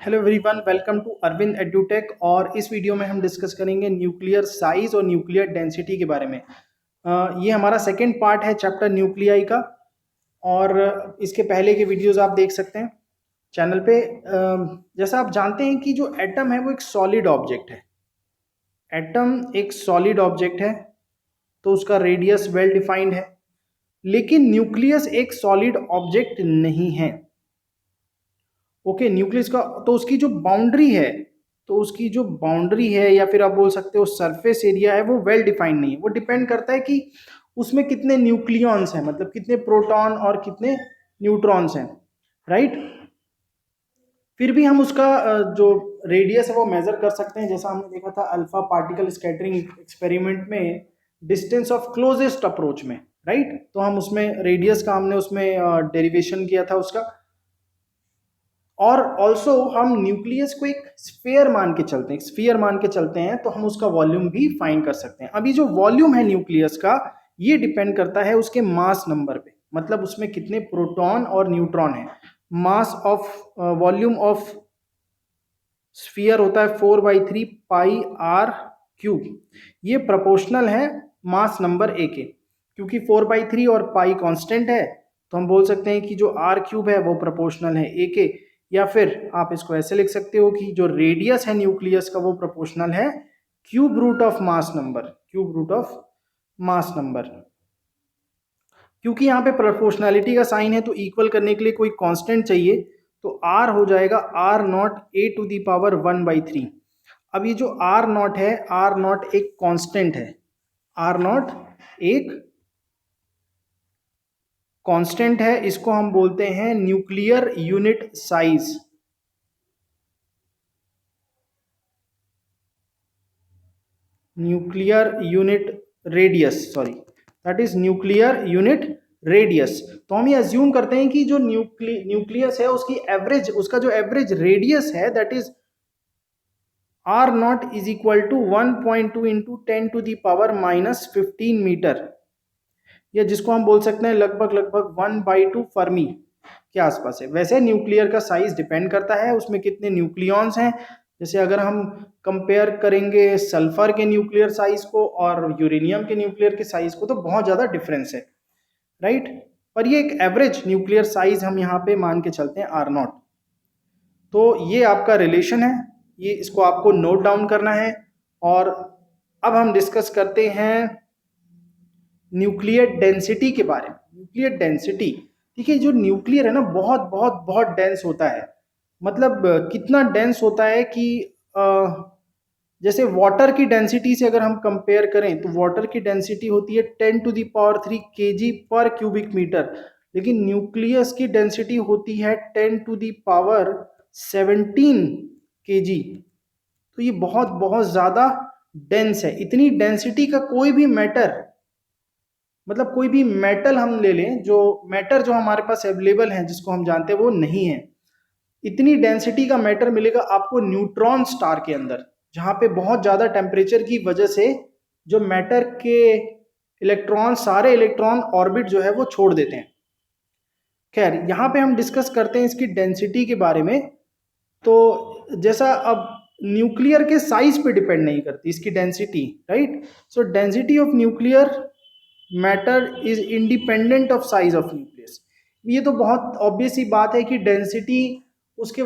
Hello everyone, welcome to Arvind Edutech. और इस video में हम डिस्कस करेंगे न्यूक्लियर साइज और न्यूक्लियर डेंसिटी के बारे में। ये हमारा सेकेंड पार्ट है चैप्टर न्यूक्लियाई का, और इसके पहले के वीडियोस आप देख सकते हैं चैनल पे। जैसा आप जानते हैं कि जो एटम है वो एक सॉलिड ऑब्जेक्ट है। एटम एक सॉलिड ऑब्जेक्ट है तो उसका रेडियस वेल डिफाइंड है, लेकिन न्यूक्लियस एक सॉलिड ऑब्जेक्ट नहीं है। ओके, न्यूक्लियस का तो उसकी जो बाउंड्री है या फिर आप बोल सकते हो सरफेस एरिया है, वो वेल डिफाइंड नहीं है। वो डिपेंड करता है कि उसमें कितने न्यूक्लियॉन्स हैं, मतलब कितने प्रोटॉन और कितने न्यूट्रॉन्स हैं, राइट। फिर भी हम उसका जो रेडियस है वो मेजर कर सकते हैं। जैसा हमने देखा था अल्फा पार्टिकल स्कैटरिंग एक्सपेरिमेंट में, डिस्टेंस ऑफ क्लोजेस्ट अप्रोच में, राइट। तो हम उसमें रेडियस का हमने उसमें डेरिवेशन किया था उसका। और ऑल्सो हम न्यूक्लियस को एक स्फीयर मान के चलते हैं तो हम उसका वॉल्यूम भी फाइंड कर सकते हैं। अभी जो वॉल्यूम है न्यूक्लियस का, ये डिपेंड करता है उसके मास नंबर पे, मतलब उसमें कितने प्रोटॉन और न्यूट्रॉन है। Mass of volume of sphere होता है 4/3 पाई आर क्यूब। ये प्रोपोर्शनल है मास नंबर ए के, क्योंकि 4/3 और पाई कांस्टेंट है, तो हम बोल सकते हैं कि जो आर क्यूब है वो प्रोपोर्शनल है ए के। या फिर आप इसको ऐसे लिख सकते हो कि जो रेडियस है न्यूक्लियस का वो प्रोपोर्शनल है cube root of mass number. क्योंकि यहाँ पे प्रोपोर्शनैलिटी का साइन है तो इक्वल करने के लिए कोई कांस्टेंट चाहिए, तो आर हो जाएगा R naught A to the power 1/3। अब ये जो आर नॉट है, आर नॉट एक कांस्टेंट है, आर नॉट एक कांस्टेंट है। इसको हम बोलते हैं nuclear unit size. Nuclear unit radius. तो हम ये अज्यूम करते हैं कि जो न्यूक्लियस है उसका जो एवरेज रेडियस है, that is R naught is equal to 1.2 into 10⁻⁻15 metre, या जिसको हम बोल सकते हैं लगभग 1/2 फर्मी के आसपास है। वैसे न्यूक्लियर का साइज डिपेंड करता है उसमें कितने न्यूक्लियॉन्स हैं। जैसे अगर हम कंपेयर करेंगे सल्फर के न्यूक्लियर साइज को और यूरेनियम के न्यूक्लियर के साइज को, तो बहुत ज़्यादा डिफरेंस है, राइट। पर ये एक एवरेज न्यूक्लियर साइज हम यहाँ पे मान के चलते हैं आर नॉट। तो ये आपका रिलेशन है, ये इसको आपको नोट डाउन करना है। और अब हम डिस्कस करते हैं न्यूक्लियर डेंसिटी के बारे में। न्यूक्लियर डेंसिटी, ठीक है, जो न्यूक्लियर है ना, बहुत बहुत बहुत डेंस होता है। मतलब कितना डेंस होता है कि जैसे वाटर की डेंसिटी से अगर हम कंपेयर करें तो वाटर की डेंसिटी होती है 10⁻³ kg पर क्यूबिक मीटर, लेकिन न्यूक्लियस की डेंसिटी होती है 10⁻17 kg। तो ये बहुत बहुत ज़्यादा डेंस है। इतनी डेंसिटी का कोई भी मैटर, मतलब कोई भी मेटल हम ले लें, जो मैटर जो हमारे पास अवेलेबल है जिसको हम जानते हैं वो नहीं है। इतनी डेंसिटी का मैटर मिलेगा आपको न्यूट्रॉन स्टार के अंदर, जहाँ पे बहुत ज़्यादा टेम्परेचर की वजह से जो मैटर के सारे इलेक्ट्रॉन ऑर्बिट जो है वो छोड़ देते हैं। खैर, यहाँ पे हम डिस्कस करते हैं इसकी डेंसिटी के बारे में। तो जैसा अब न्यूक्लियर के साइज पे डिपेंड नहीं करती इसकी density, right. So density of nuclear matter is independent of size of nucleus. ये तो बहुत ऑब्वियस सी बात है कि डेंसिटी उसके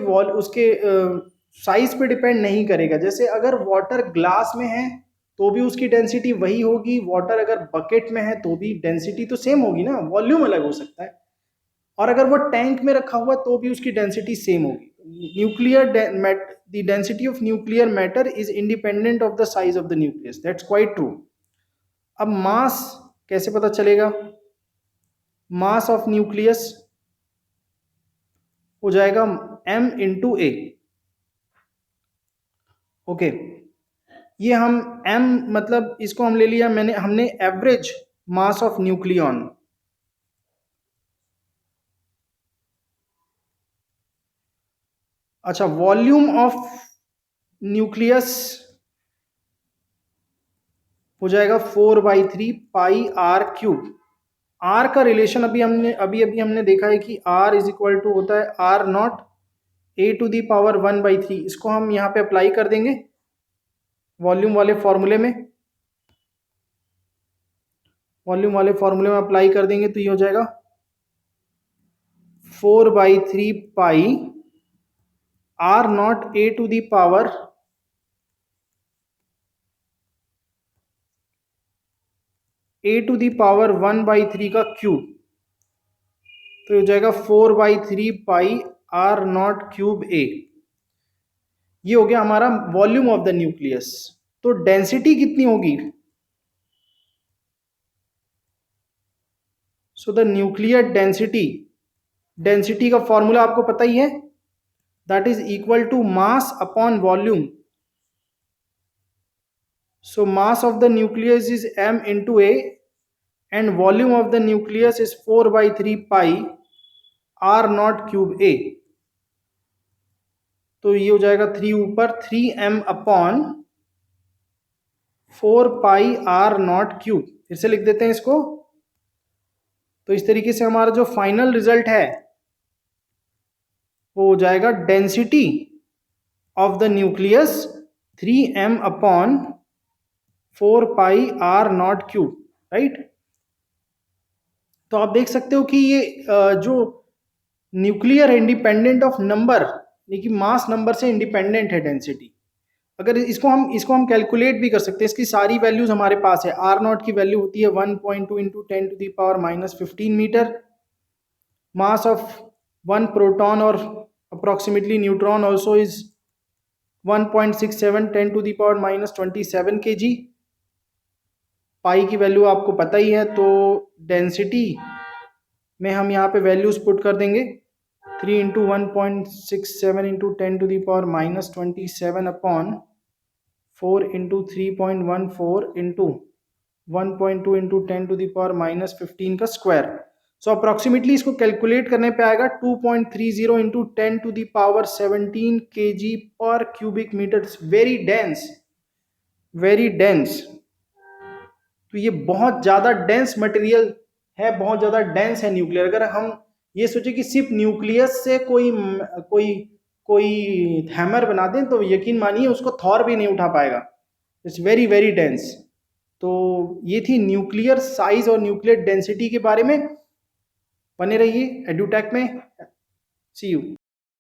साइज पे डिपेंड नहीं करेगा। जैसे अगर वाटर ग्लास में है तो भी उसकी डेंसिटी वही होगी, वाटर अगर बकेट में है तो भी डेंसिटी तो सेम होगी ना, वॉल्यूम अलग हो सकता है। और अगर वो टैंक में रखा हुआ तो भी उसकी डेंसिटी सेम होगी। The density of nuclear matter is independent of the size of the nucleus, that's quite true. अब मास कैसे पता चलेगा? मास ऑफ न्यूक्लियस हो जाएगा m इंटू ए। ओके, ये हम m मतलब इसको हम ले लिया, हमने एवरेज मास ऑफ न्यूक्लियॉन। अच्छा, वॉल्यूम ऑफ न्यूक्लियस हो जाएगा 4/3 पाई आर क्यूब। आर का रिलेशन अभी हमने देखा है कि आर इज इक्वल टू होता है आर नॉट a⁻1/3, इसको हम यहाँ पे अप्लाई कर देंगे वॉल्यूम वाले फॉर्मूले में। वॉल्यूम वाले फॉर्मूले में अप्लाई कर देंगे तो ये हो जाएगा 4/3 पाई r0 a⁻1/3 का क्यूब, तो हो जाएगा 4/3 पाई r0 क्यूब a। ये हो गया हमारा वॉल्यूम ऑफ द न्यूक्लियस। तो डेंसिटी कितनी होगी? सो द न्यूक्लियर डेंसिटी का फॉर्मूला आपको पता ही है, that is equal to mass upon volume. So mass of the nucleus is m into a and volume of the nucleus is 4/3 pi r0 cube a। तो ये हो जाएगा 3 ऊपर 3m अपॉन 4 पाई r0 क्यूब। फिर से लिख देते हैं इसको। तो इस तरीके से हमारा जो फाइनल रिजल्ट है वो हो जाएगा density of the nucleus 3m upon 4 pi r0 cube, right. तो आप देख सकते हो कि ये जो न्यूक्लियर है इंडिपेंडेंट ऑफ नंबर, लेकिन मास नंबर से इंडिपेंडेंट है डेंसिटी। अगर इसको हम कैलकुलेट भी कर सकते हैं, इसकी सारी वैल्यूज हमारे पास है। r0 की वैल्यू होती है 1.2 into 10⁻⁻15 metre. Mass of one proton और approximately neutron also is 1.67 10⁻⁻27 kg। Pi की वैल्यू आपको पता ही है, तो डेंसिटी में हम यहाँ पे वैल्यूज पुट कर देंगे 3 into 1.67 into 10⁻⁻27 upon 4 into 3.14 into 1.2 into 10⁻⁻15 का स्क्वायर। सो अप्रोक्सीमेटली इसको कैलकुलेट करने पे आएगा 2.30 इंटू 10⁻17 kg पर cubic metre. Very dense, very dense. तो ये बहुत ज़्यादा डेंस मटेरियल है, बहुत ज़्यादा डेंस है न्यूक्लियर। अगर हम ये सोचे कि सिर्फ न्यूक्लियस से कोई हैमर बना दें तो यकीन मानिए उसको थॉर भी नहीं उठा पाएगा। It's very very dense. तो ये थी न्यूक्लियर साइज और न्यूक्लियर डेंसिटी के बारे में। बने रहिए एडुटेक में। सी यू।